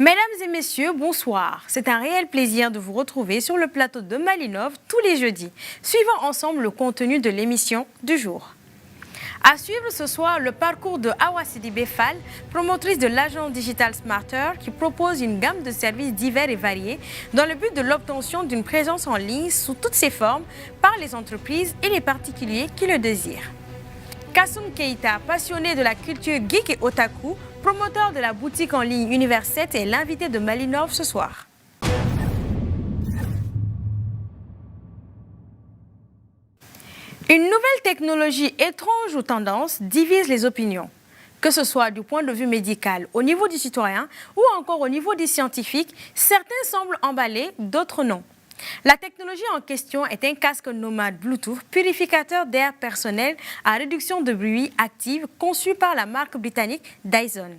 Mesdames et messieurs, bonsoir. C'est un réel plaisir de vous retrouver sur le plateau de Malinov tous les jeudis. Suivons ensemble le contenu de l'émission du jour. À suivre ce soir le parcours de Awa Sidibé Fall, promotrice de l'agence Digital Smarter qui propose une gamme de services divers et variés dans le but de l'obtention d'une présence en ligne sous toutes ses formes par les entreprises et les particuliers qui le désirent. Kassoum Keita, passionné de la culture geek et otaku, promoteur de la boutique en ligne Univers 7 est l'invité de Malinov ce soir. Une nouvelle technologie étrange ou tendance divise les opinions. Que ce soit du point de vue médical, au niveau du citoyen ou encore au niveau des scientifiques, certains semblent emballés, d'autres non. La technologie en question est un casque nomade Bluetooth purificateur d'air personnel à réduction de bruit active conçu par la marque britannique Dyson.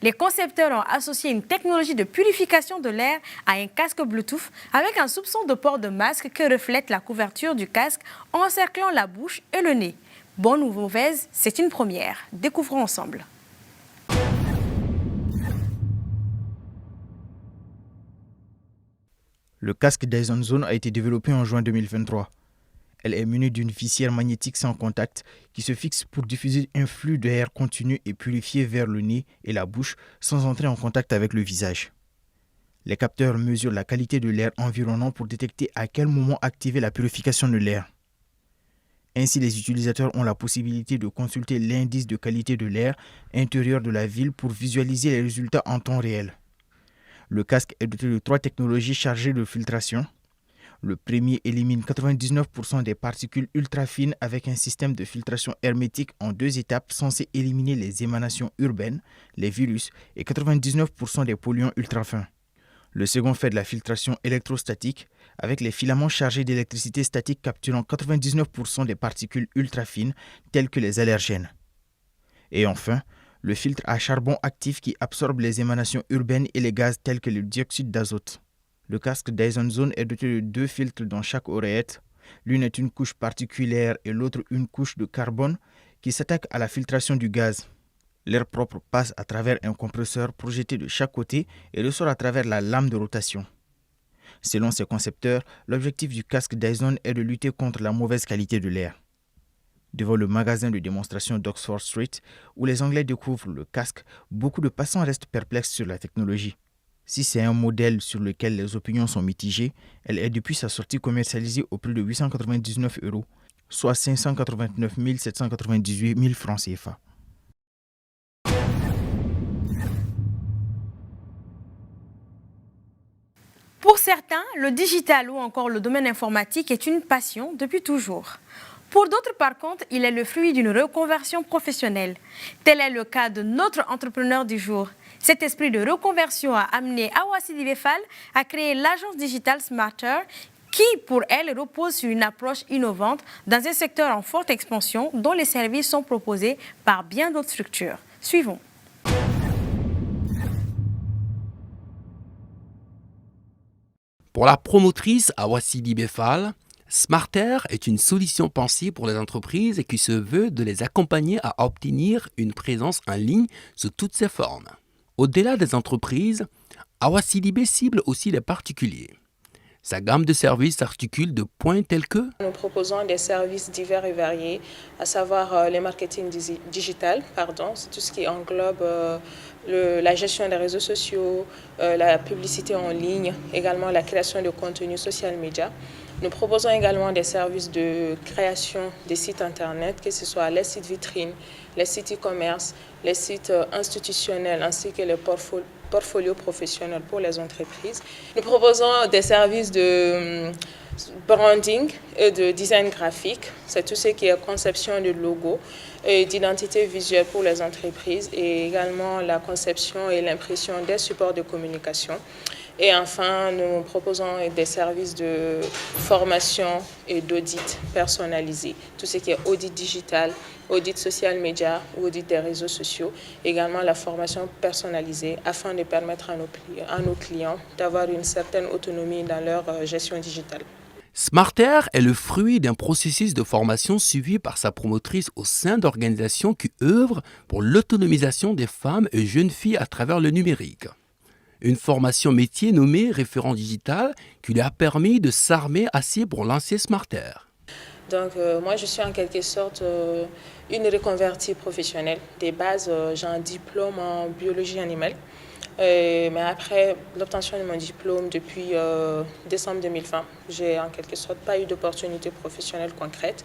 Les concepteurs ont associé une technologie de purification de l'air à un casque Bluetooth avec un soupçon de port de masque que reflète la couverture du casque encerclant la bouche et le nez. Bonne ou mauvaise, c'est une première. Découvrons ensemble. Le casque Dyson Zone a été développé en juin 2023. Elle est munie d'une visière magnétique sans contact qui se fixe pour diffuser un flux d'air continu et purifié vers le nez et la bouche sans entrer en contact avec le visage. Les capteurs mesurent la qualité de l'air environnant pour détecter à quel moment activer la purification de l'air. Ainsi, les utilisateurs ont la possibilité de consulter l'indice de qualité de l'air intérieur de la ville pour visualiser les résultats en temps réel. Le casque est doté de 3 technologies chargées de filtration. Le premier élimine 99% des particules ultra fines avec un système de filtration hermétique en 2 étapes censé éliminer les émanations urbaines, les virus et 99% des polluants ultra fins. Le second fait de la filtration électrostatique avec les filaments chargés d'électricité statique capturant 99% des particules ultra fines telles que les allergènes. Et enfin, le filtre à charbon actif qui absorbe les émanations urbaines et les gaz tels que le dioxyde d'azote. Le casque Dyson Zone est doté de 2 filtres dans chaque oreillette. L'une est une couche particulière et l'autre une couche de carbone qui s'attaque à la filtration du gaz. L'air propre passe à travers un compresseur projeté de chaque côté et ressort à travers la lame de rotation. Selon ses concepteurs, l'objectif du casque Dyson est de lutter contre la mauvaise qualité de l'air. Devant le magasin de démonstration d'Oxford Street, où les Anglais découvrent le casque, beaucoup de passants restent perplexes sur la technologie. Si c'est un modèle sur lequel les opinions sont mitigées, elle est depuis sa sortie commercialisée au prix de 899 €, soit 589 798 000 francs CFA. Pour certains, le digital ou encore le domaine informatique est une passion depuis toujours. Pour d'autres, par contre, il est le fruit d'une reconversion professionnelle. Tel est le cas de notre entrepreneur du jour. Cet esprit de reconversion a amené Awa Sidibé Fall à créer l'agence Digital Smarter qui, pour elle, repose sur une approche innovante dans un secteur en forte expansion dont les services sont proposés par bien d'autres structures. Suivons. Pour la promotrice Awa Sidibé Fall, Smarter est une solution pensée pour les entreprises et qui se veut de les accompagner à obtenir une présence en ligne sous toutes ses formes. Au-delà des entreprises, Awa Sidibé cible aussi les particuliers. Sa gamme de services s'articule de points tels que nous proposons des services divers et variés, à savoir les marketing digital, c'est tout ce qui englobe la gestion des réseaux sociaux, la publicité en ligne, également la création de contenu social media. Nous proposons également des services de création des sites internet, que ce soit les sites vitrines, les sites e-commerce, les sites institutionnels ainsi que les portfolios professionnels pour les entreprises. Nous proposons des services de branding et de design graphique. C'est tout ce qui est conception de logos et d'identité visuelle pour les entreprises et également la conception et l'impression des supports de communication. Et enfin, nous proposons des services de formation et d'audit personnalisé, tout ce qui est audit digital, audit social media ou audit des réseaux sociaux, également la formation personnalisée afin de permettre à nos clients d'avoir une certaine autonomie dans leur gestion digitale. Smarter est le fruit d'un processus de formation suivi par sa promotrice au sein d'organisations qui œuvrent pour l'autonomisation des femmes et jeunes filles à travers le numérique. une formation métier nommée référent digital qui lui a permis de s'armer assez pour lancer Smarter. Donc moi je suis en quelque sorte une reconvertie professionnelle. Des bases, j'ai un diplôme en biologie animale. Mais après l'obtention de mon diplôme depuis décembre 2020, j'ai en quelque sorte pas eu d'opportunité professionnelle concrète.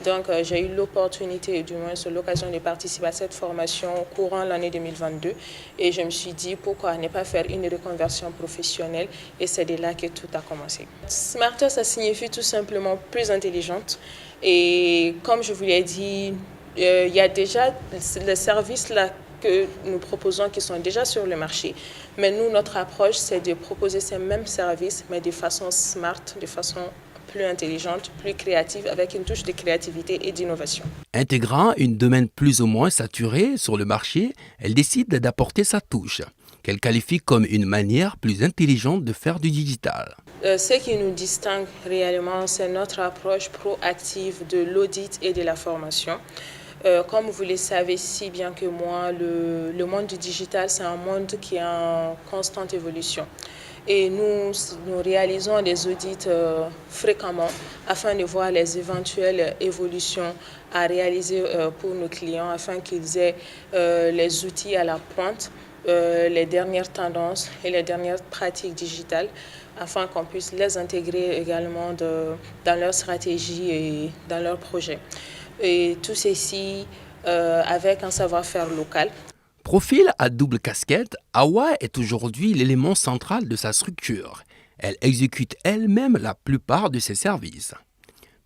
Donc j'ai eu l'opportunité, du moins l'occasion de participer à cette formation courant l'année 2022. Et je me suis dit pourquoi ne pas faire une reconversion professionnelle, et c'est de là que tout a commencé. Smarter, ça signifie tout simplement plus intelligente. Et comme je vous l'ai dit, il y a déjà les services là que nous proposons qui sont déjà sur le marché. Mais nous, notre approche, c'est de proposer ces mêmes services, mais de façon smart, de façon plus intelligente, plus créative, avec une touche de créativité et d'innovation. Intégrant un domaine plus ou moins saturé sur le marché, elle décide d'apporter sa touche, qu'elle qualifie comme une manière plus intelligente de faire du digital. Ce qui nous distingue réellement, c'est notre approche proactive de l'audit et de la formation. Comme vous le savez si bien que moi, le monde du digital, c'est un monde qui est en constante évolution. Et nous réalisons des audits fréquemment afin de voir les éventuelles évolutions à réaliser pour nos clients, afin qu'ils aient les outils à la pointe, les dernières tendances et les dernières pratiques digitales, afin qu'on puisse les intégrer également dans leur stratégie et dans leurs projets. Et tout ceci avec un savoir-faire local. Profil à double casquette, Awa est aujourd'hui l'élément central de sa structure. Elle exécute elle-même la plupart de ses services.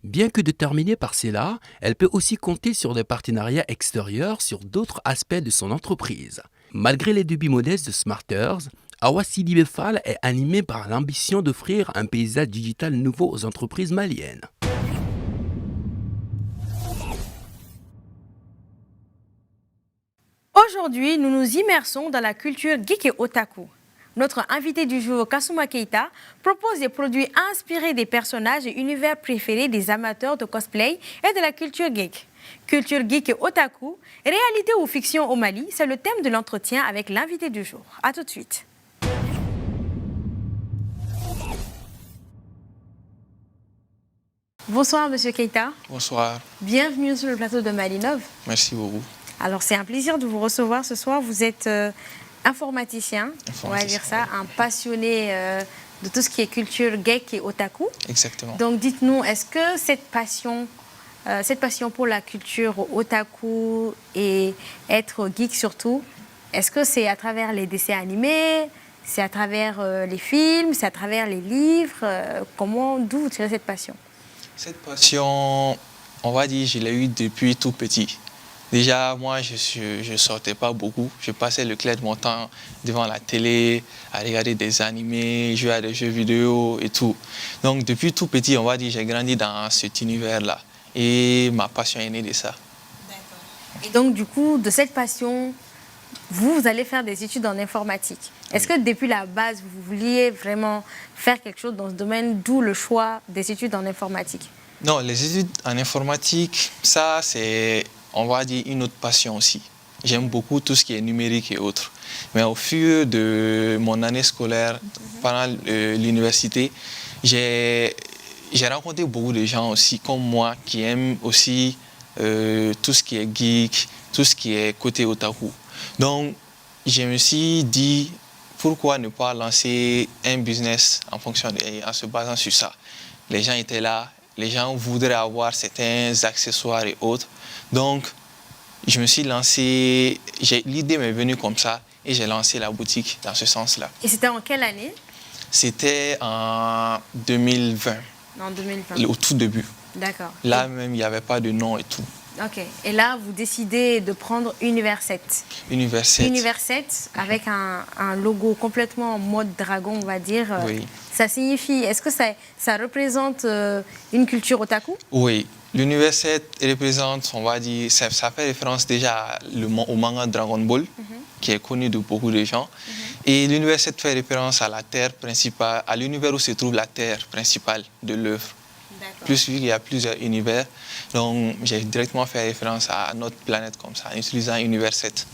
Bien que déterminée par cela, elle peut aussi compter sur des partenariats extérieurs sur d'autres aspects de son entreprise. Malgré les débuts modestes de Smarters, Awa Sidibé Fall est animée par l'ambition d'offrir un paysage digital nouveau aux entreprises maliennes. Aujourd'hui, nous nous immersons dans la culture geek et otaku. Notre invité du jour, Kassouma Keita, propose des produits inspirés des personnages et univers préférés des amateurs de cosplay et de la culture geek. Culture geek et otaku, réalité ou fiction au Mali, c'est le thème de l'entretien avec l'invité du jour. A tout de suite. Bonsoir, Monsieur Keita. Bonsoir. Bienvenue sur le plateau de Malinov. Merci beaucoup. Alors, c'est un plaisir de vous recevoir ce soir. Vous êtes informaticien, on va dire ça, un passionné de tout ce qui est culture geek et otaku. Exactement. Donc, dites-nous, est-ce que cette passion pour la culture otaku et être geek surtout, est-ce que c'est à travers les dessins animés, c'est à travers les films, c'est à travers les livres d'où vous tirez cette passion? Cette passion, on va dire, je l'ai eue depuis tout petit. Déjà, moi, je ne sortais pas beaucoup. Je passais le clair de mon temps devant la télé, à regarder des animés, jouer à des jeux vidéo et tout. Donc, depuis tout petit, on va dire, j'ai grandi dans cet univers-là. Et ma passion est née de ça. D'accord. Et donc, du coup, de cette passion, vous allez faire des études en informatique. Est-ce que depuis la base, vous vouliez vraiment faire quelque chose dans ce domaine, d'où le choix des études en informatique? Non, les études en informatique, ça, c'est, on va dire, une autre passion aussi. J'aime beaucoup tout ce qui est numérique et autres. Mais au fur de mon année scolaire, pendant l'université, j'ai rencontré beaucoup de gens aussi comme moi qui aiment aussi tout ce qui est geek, tout ce qui est côté otaku. Donc, je me suis dit, pourquoi ne pas lancer un business en se basant sur ça? Les gens étaient là, les gens voudraient avoir certains accessoires et autres. Donc, je me suis lancé, l'idée m'est venue comme ça et j'ai lancé la boutique dans ce sens-là. Et c'était en quelle année? C'était en 2020. En 2020. Au tout début. D'accord. Là même, il n'y avait pas de nom et tout. Ok. Et là, vous décidez de prendre Univers 7. Univers 7. Univers 7 avec un logo complètement en mode dragon, on va dire. Oui. Ça signifie, est-ce que ça représente une culture otaku? Oui. L'Univers 7 représente, on va dire, ça fait référence déjà au manga Dragon Ball, qui est connu de beaucoup de gens. Et l'Univers 7 fait référence à la terre principale, à l'univers où se trouve la terre principale de l'œuvre. Plus vu qu'il y a plusieurs univers, donc j'ai directement fait référence à notre planète comme ça, en utilisant Univers 7.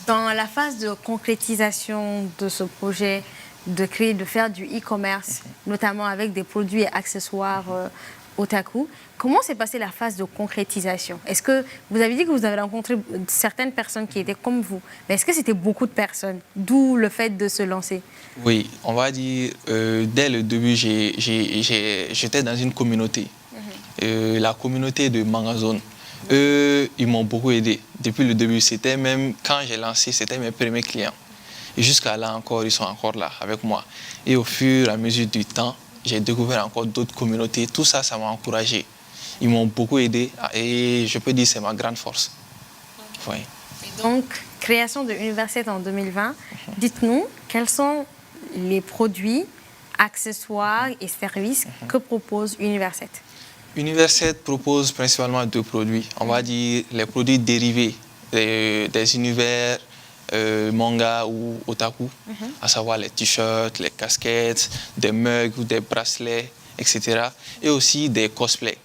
Dans la phase de concrétisation de ce projet, de faire du e-commerce, notamment avec des produits et accessoires otaku, comment s'est passée la phase de concrétisation? Est-ce que vous avez dit que vous avez rencontré certaines personnes qui étaient comme vous, mais est-ce que c'était beaucoup de personnes? D'où le fait de se lancer. Oui, on va dire, dès le début, j'étais dans une communauté, la communauté de Mangazone. Eux, ils m'ont beaucoup aidé depuis le début. C'était même, quand j'ai lancé, c'était mes premiers clients. Et jusqu'à là encore, ils sont encore là avec moi. Et au fur et à mesure du temps, j'ai découvert encore d'autres communautés. Tout ça, ça m'a encouragé. Ils m'ont beaucoup aidé et je peux dire que c'est ma grande force. Oui. Et donc, création de Univers7 en 2020. Dites-nous, quels sont les produits, accessoires et services que propose Univers7? Univers7 propose principalement 2 produits. On va dire les produits dérivés des univers manga ou otaku, à savoir les t-shirts, les casquettes, des mugs ou des bracelets, etc. Et aussi des cosplays.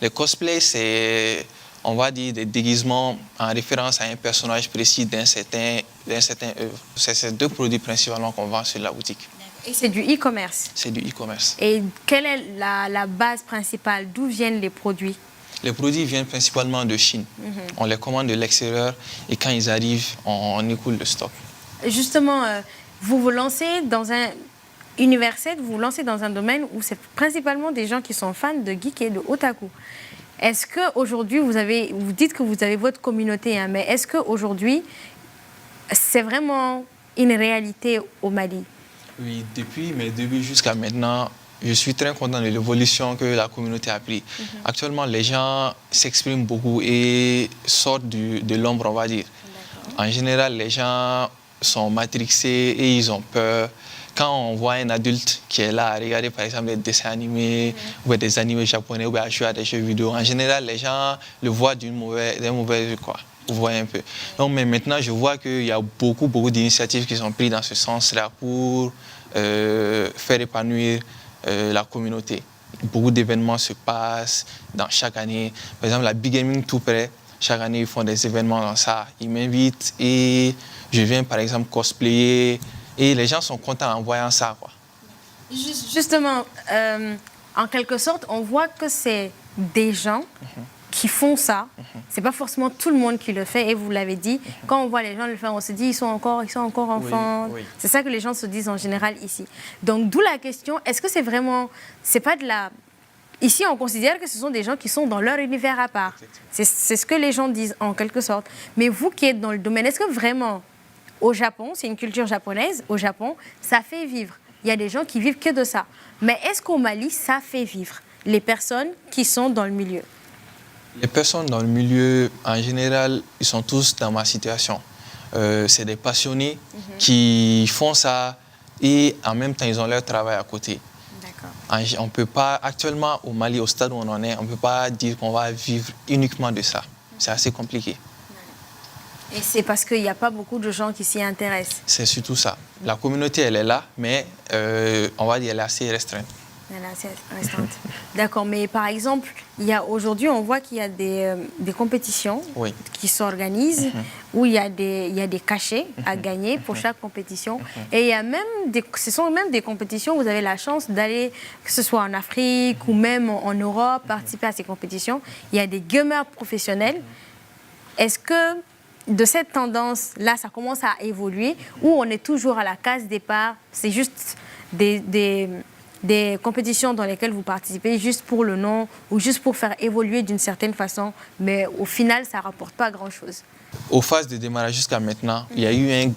Les cosplays, c'est, on va dire, des déguisements en référence à un personnage précis d'un certain œuvre. C'est ces 2 produits principalement qu'on vend sur la boutique. Et c'est du e-commerce? C'est du e-commerce. Et quelle est la base principale? D'où viennent les produits? Les produits viennent principalement de Chine. On les commande de l'extérieur et quand ils arrivent, on écoule le stock. Justement, vous vous lancez dans un Univers7, vous vous lancez dans un domaine où c'est principalement des gens qui sont fans de geek et de otaku. Est-ce qu'aujourd'hui, vous dites que vous avez votre communauté, hein, mais est-ce qu'aujourd'hui, c'est vraiment une réalité au Mali? Oui, depuis mes débuts jusqu'à maintenant, je suis très content de l'évolution que la communauté a pris. Actuellement, les gens s'expriment beaucoup et sortent de l'ombre, on va dire. En général, les gens sont matrixés et ils ont peur. Quand on voit un adulte qui est là à regarder, par exemple, des dessins animés ou des animés japonais ou à jouer à des jeux vidéo, en général, les gens le voient d'un mauvais quoi. Vous voyez un peu. Donc, mais maintenant, je vois qu'il y a beaucoup d'initiatives qui sont prises dans ce sens-là pour faire épanouir la communauté. Beaucoup d'événements se passent dans chaque année. Par exemple, la Big Gaming tout près, chaque année, ils font des événements dans ça. Ils m'invitent et je viens, par exemple, cosplayer. Et les gens sont contents en voyant ça, quoi. Justement, en quelque sorte, on voit que c'est des gens qui font ça. C'est pas forcément tout le monde qui le fait, et vous l'avez dit. Quand on voit les gens le faire, on se dit ils sont encore enfants. Oui. C'est ça que les gens se disent en général ici. Donc d'où la question, est-ce que c'est vraiment, c'est pas de la... Ici, on considère que ce sont des gens qui sont dans leur univers à part. C'est ce que les gens disent en quelque sorte. Mais vous qui êtes dans le domaine, est-ce que vraiment, au Japon, c'est une culture japonaise, au Japon, ça fait vivre. Il y a des gens qui vivent que de ça. Mais est-ce qu'au Mali, ça fait vivre les personnes qui sont dans le milieu? Les personnes dans le milieu, en général, ils sont tous dans ma situation. C'est des passionnés qui font ça et en même temps, ils ont leur travail à côté. D'accord. On peut pas, actuellement, au Mali, au stade où on en est, on ne peut pas dire qu'on va vivre uniquement de ça. C'est assez compliqué. Et c'est parce qu'il n'y a pas beaucoup de gens qui s'y intéressent. C'est surtout ça. La communauté, elle est là, mais on va dire qu'elle est assez restreinte. Elle est assez restreinte. D'accord, mais par exemple, aujourd'hui, on voit qu'il y a des compétitions qui s'organisent, où il y a des cachets à gagner pour chaque compétition. Et il y a même ce sont même des compétitions où vous avez la chance d'aller, que ce soit en Afrique ou même en Europe, participer à ces compétitions. Il y a des gamers professionnels. Est-ce que de cette tendance-là, ça commence à évoluer, ou on est toujours à la case départ, c'est juste des compétitions dans lesquelles vous participez juste pour le nom ou juste pour faire évoluer d'une certaine façon, mais au final, ça ne rapporte pas grand-chose? Aux phases de démarrage jusqu'à maintenant, il y a eu une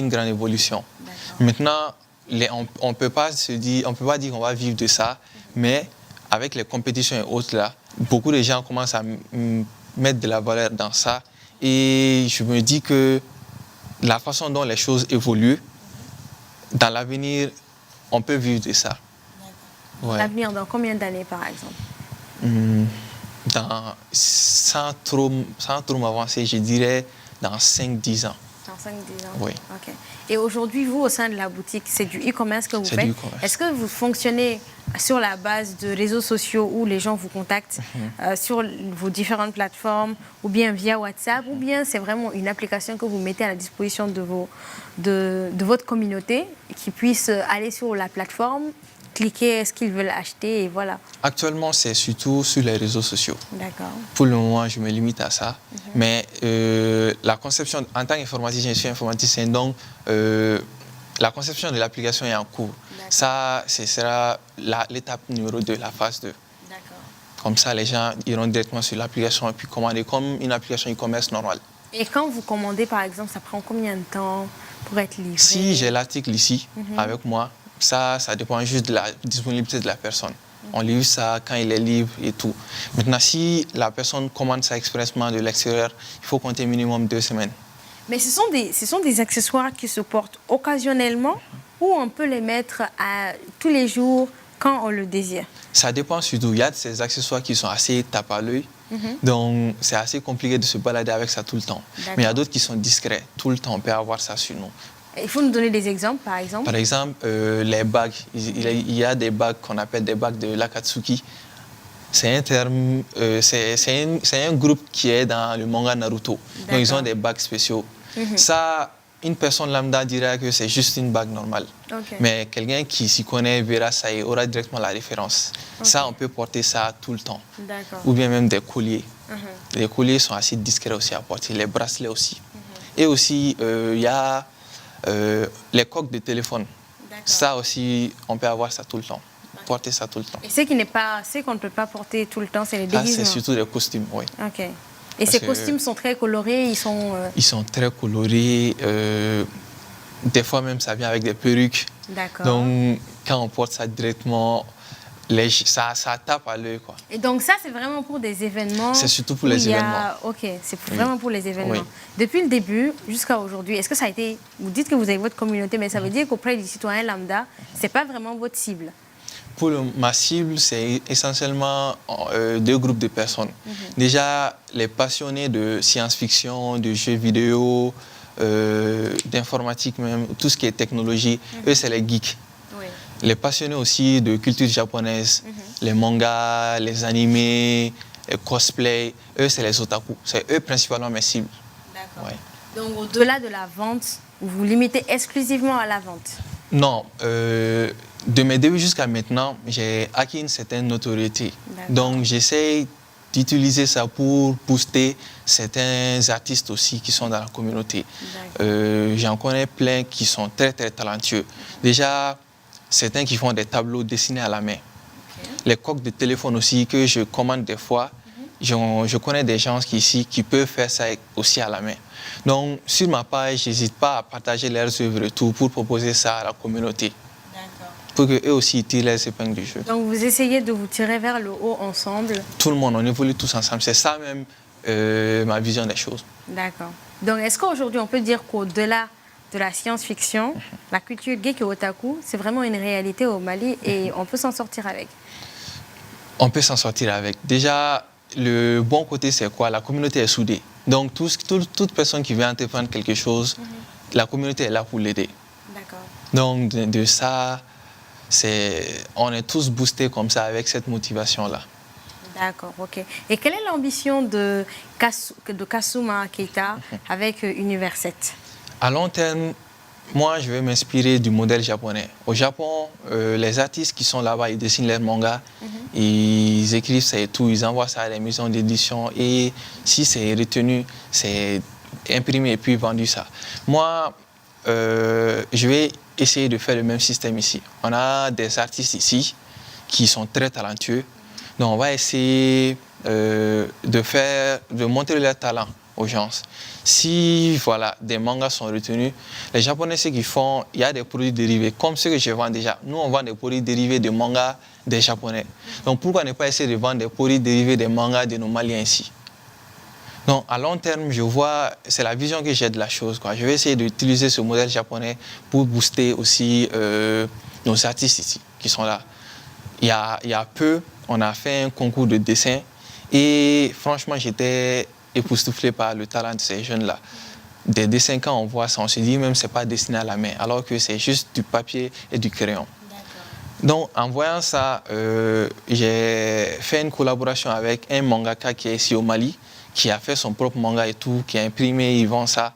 grande évolution. Maintenant, on ne peut pas dire qu'on va vivre de ça, mais avec les compétitions et autres là, beaucoup de gens commencent à mettre de la valeur dans ça. Et je me dis que la façon dont les choses évoluent, dans l'avenir, on peut vivre de ça. Ouais. L'avenir, dans combien d'années, par exemple? Sans trop m'avancer, je dirais dans 5-10 ans. Dans 5-10 ans. Oui. OK. Et aujourd'hui, vous, au sein de la boutique, c'est du e-commerce que vous C'est faites. du e-commerce. Est-ce que vous fonctionnez sur la base de réseaux sociaux où les gens vous contactent sur vos différentes plateformes ou bien via WhatsApp ou bien c'est vraiment une application que vous mettez à la disposition de votre communauté qui puisse aller sur la plateforme, cliquer ce qu'ils veulent acheter et voilà. Actuellement, c'est surtout sur les réseaux sociaux. D'accord. Pour le moment, je me limite à ça. Mais la conception, en tant qu'informaticien, je suis informaticien, donc la conception de l'application est en cours. Ça, ce sera l'étape numéro 2, la phase 2. D'accord. Comme ça, les gens iront directement sur l'application et puis commander comme une application e-commerce normale. Et quand vous commandez, par exemple, ça prend combien de temps pour être livré? Si j'ai l'article ici avec moi, ça dépend juste de la disponibilité de la personne. On livre ça quand il est libre et tout. Maintenant, si la personne commande ça expressement de l'extérieur, il faut compter minimum 2 semaines. Mais ce sont des accessoires qui se portent occasionnellement ou on peut les mettre tous les jours quand on le désire? Ça dépend surtout. Il y a ces accessoires qui sont assez tape à l'œil. Donc, c'est assez compliqué de se balader avec ça tout le temps. Mais il y a d'autres qui sont discrets. Tout le temps, on peut avoir ça sur nous. Il faut nous donner des exemples, par exemple. Par exemple, les bagues. Il y a des bagues qu'on appelle des bagues de l'Akatsuki. C'est un terme, c'est un groupe qui est dans le manga Naruto. Donc, ils ont des bagues spéciaux. Ça, une personne lambda dirait que c'est juste une bague normale. Mais quelqu'un qui s'y connaît verra ça et aura directement la référence. Ça, on peut porter ça tout le temps. Ou bien même des colliers. Les colliers sont assez discrets aussi à porter, les bracelets aussi. Et aussi, il y a les coques de téléphone. Ça aussi, on peut avoir ça tout le temps. Porter ça tout le temps. Et ce qu'on ne peut pas porter tout le temps, c'est les déguisements. Ça, c'est surtout des costumes, oui. OK. Et ces costumes sont très colorés, ils sont très colorés. Des fois même, ça vient avec des perruques. D'accord. Donc, quand on porte ça directement, ça tape à l'œil, quoi. Et donc ça, c'est vraiment pour des événements? C'est surtout pour les événements. OK, c'est vraiment pour les événements. Oui. Depuis le début jusqu'à aujourd'hui, est-ce que ça a été... Vous dites que vous avez votre communauté, mais ça veut dire qu'auprès des citoyens lambda, ce n'est pas vraiment votre cible? Pour ma cible, c'est essentiellement 2 groupes de personnes. Déjà, les passionnés de science-fiction, de jeux vidéo, d'informatique même, tout ce qui est technologie, eux, c'est les geeks. Oui. Les passionnés aussi de culture japonaise, les mangas, les animés, les cosplay, eux, c'est les otaku. C'est eux principalement mes cibles. D'accord. Ouais. Donc, au-delà de la vente, vous vous limitez exclusivement à la vente? Non. De mes débuts jusqu'à maintenant, j'ai acquis une certaine notoriété. Donc, j'essaie d'utiliser ça pour booster certains artistes aussi qui sont dans la communauté. J'en connais plein qui sont très, très talentueux. Déjà, certains qui font des tableaux dessinés à la main. Les coques de téléphone aussi que je commande des fois, je connais des gens ici qui peuvent faire ça aussi à la main. Donc, sur ma page, je n'hésite pas à partager leurs œuvres et tout pour proposer ça à la communauté. Pour qu'eux aussi tirent les épingles du jeu. Donc, vous essayez de vous tirer vers le haut ensemble? Tout le monde, on évolue tous ensemble. C'est ça même ma vision des choses. D'accord. Donc, est-ce qu'aujourd'hui, on peut dire qu'au-delà de la science-fiction, la culture geek et otaku, c'est vraiment une réalité au Mali et on peut s'en sortir avec? On peut s'en sortir avec. Déjà, le bon côté, c'est quoi? La communauté est soudée. Donc, toute personne qui veut entreprendre quelque chose, la communauté est là pour l'aider. D'accord. Donc, de ça, on est tous boostés comme ça avec cette motivation-là. D'accord, ok. Et quelle est l'ambition de Kassouma Keita avec Univers 7? À long terme, moi, je vais m'inspirer du modèle japonais. Au Japon, les artistes qui sont là-bas, ils dessinent leurs mangas, ils écrivent ça et tout, ils envoient ça à les maisons d'édition et si c'est retenu, c'est imprimé et puis vendu ça. Moi, je vais essayer de faire le même système ici. On a des artistes ici qui sont très talentueux, donc on va essayer de montrer leur talent aux gens. Si voilà, des mangas sont retenus, les Japonais, ce qu'ils font, il y a des produits dérivés, comme ceux que je vends déjà. Nous, on vend des produits dérivés de mangas des Japonais. Donc pourquoi ne pas essayer de vendre des produits dérivés des mangas de nos Maliens ici? Donc à long terme, je vois, c'est la vision que j'ai de la chose, quoi. Je vais essayer d'utiliser ce modèle japonais pour booster aussi nos artistes ici, qui sont là. Il y a peu, on a fait un concours de dessin et franchement, j'étais époustouflé par le talent de ces jeunes-là. des dessins, quand on voit ça, on se dit même que ce n'est pas dessiné à la main, alors que c'est juste du papier et du crayon. Donc, en voyant ça, j'ai fait une collaboration avec un mangaka qui est ici au Mali, qui a fait son propre manga et tout, qui a imprimé, il vend ça.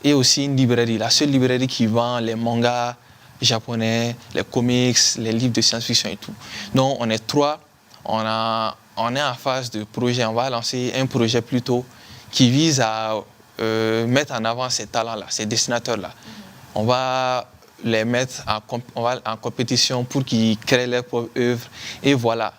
Et aussi une librairie, la seule librairie qui vend les mangas japonais, les comics, les livres de science-fiction et tout. Donc, on est 3, on est en phase de projet, on va lancer un projet plutôt qui vise à mettre en avant ces talents-là, ces dessinateurs-là. On va les mettre en compétition pour qu'ils créent leur propre œuvre et voilà,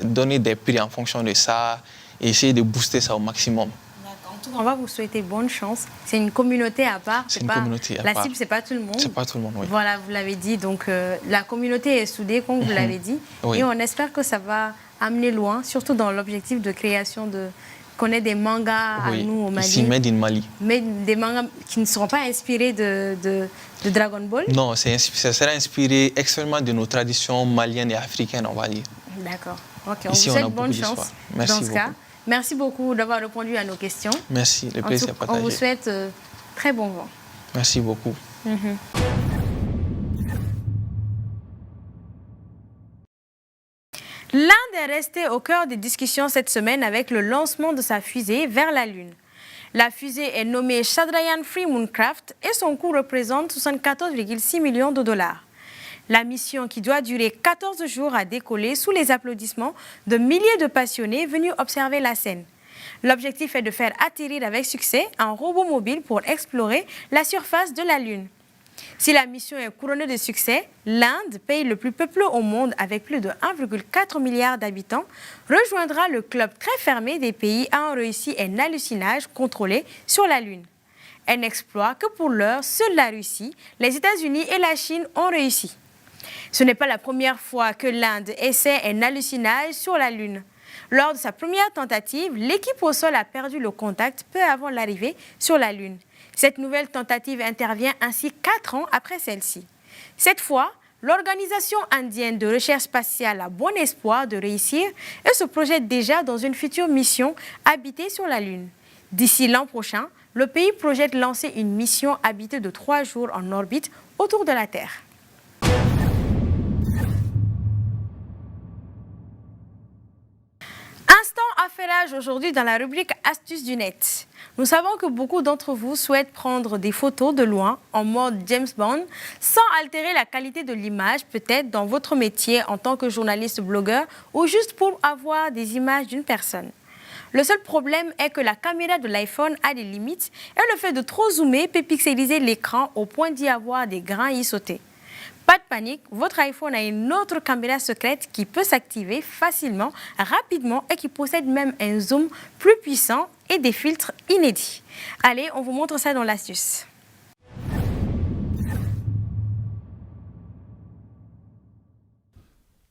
donner des prix en fonction de ça et essayer de booster ça au maximum. En tout cas, on va vous souhaiter bonne chance. C'est une communauté à part. C'est une communauté à part. La cible, c'est pas tout le monde. C'est pas tout le monde, oui. Voilà, vous l'avez dit. Donc, la communauté est soudée, comme vous l'avez dit. Oui. Et on espère que ça va amener loin, surtout dans l'objectif de création de... qu'on ait des mangas à nous au Mali. Ici, made in Mali. Mais des mangas qui ne seront pas inspirés de Dragon Ball. Non, ça sera inspiré extrêmement de nos traditions maliennes et africaines, on va dire. D'accord. Ok, on Ici, vous on a souhaite bonne beaucoup chance d'espoir. Merci dans ce cas. beaucoup. Merci beaucoup d'avoir répondu à nos questions. Merci, le plaisir est partagé. On vous souhaite très bon vent. Merci beaucoup. L'Inde est restée au cœur des discussions cette semaine avec le lancement de sa fusée vers la Lune. La fusée est nommée Chandrayaan-3 Mooncraft et son coût représente 74,6 millions de dollars. La mission, qui doit durer 14 jours, a décollé sous les applaudissements de milliers de passionnés venus observer la scène. L'objectif est de faire atterrir avec succès un robot mobile pour explorer la surface de la Lune. Si la mission est couronnée de succès, l'Inde, pays le plus peuplé au monde avec plus de 1,4 milliard d'habitants, rejoindra le club très fermé des pays ayant réussi un hallucinage contrôlé sur la Lune. Un exploit que pour l'heure, seule la Russie, les États-Unis et la Chine ont réussi. Ce n'est pas la première fois que l'Inde essaie un hallucinage sur la Lune. Lors de sa première tentative, l'équipe au sol a perdu le contact peu avant l'arrivée sur la Lune. Cette nouvelle tentative intervient ainsi 4 ans après celle-ci. Cette fois, l'Organisation indienne de recherche spatiale a bon espoir de réussir et se projette déjà dans une future mission habitée sur la Lune. D'ici l'an prochain, le pays projette lancer une mission habitée de 3 jours en orbite autour de la Terre. Instant affairage aujourd'hui dans la rubrique Astuces du net. Nous savons que beaucoup d'entre vous souhaitent prendre des photos de loin en mode James Bond sans altérer la qualité de l'image, peut-être dans votre métier en tant que journaliste blogueur ou juste pour avoir des images d'une personne. Le seul problème est que la caméra de l'iPhone a des limites et le fait de trop zoomer peut pixeliser l'écran au point d'y avoir des grains à y sauter. Pas de panique, votre iPhone a une autre caméra secrète qui peut s'activer facilement, rapidement et qui possède même un zoom plus puissant et des filtres inédits. Allez, on vous montre ça dans l'astuce.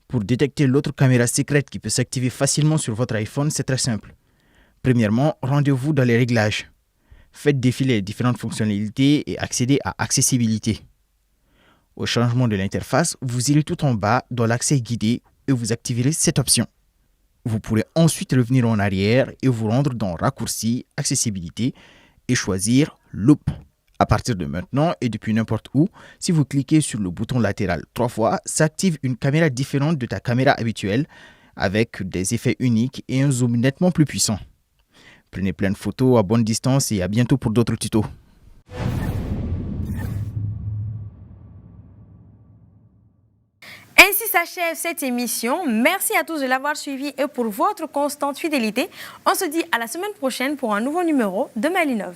Pour détecter l'autre caméra secrète qui peut s'activer facilement sur votre iPhone, c'est très simple. Premièrement, rendez-vous dans les réglages. Faites défiler les différentes fonctionnalités et accédez à Accessibilité. Au changement de l'interface, vous irez tout en bas dans l'accès guidé et vous activerez cette option. Vous pourrez ensuite revenir en arrière et vous rendre dans Raccourcis, Accessibilité et choisir Loop. À partir de maintenant et depuis n'importe où, si vous cliquez sur le bouton latéral 3 fois, s'active une caméra différente de ta caméra habituelle avec des effets uniques et un zoom nettement plus puissant. Prenez plein de photos à bonne distance et à bientôt pour d'autres tutos. Ainsi s'achève cette émission. Merci à tous de l'avoir suivi et pour votre constante fidélité. On se dit à la semaine prochaine pour un nouveau numéro de Malinov.